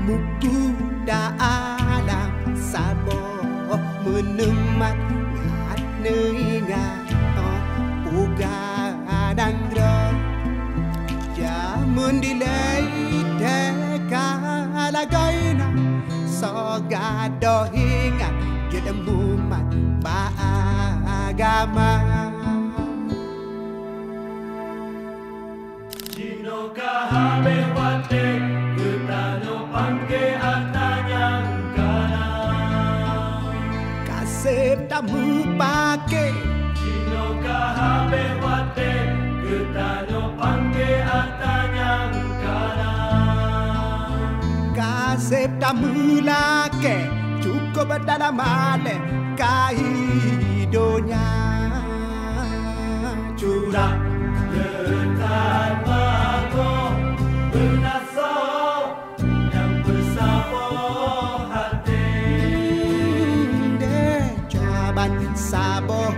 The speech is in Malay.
buku dalam sabo menemat ngat nengat puga dandro jamun dilai dekala gaina soga dohinga jedemu mat ba agama Jino kahabe wate Kutano pangke atanyang kana kasep tamu pake Jino kahabe wate Kutano pangke atanyang kana kasep tamu lake cukup dalam male kahidonya Curang letak mako Bernasau yang bersama hati de jaban sabo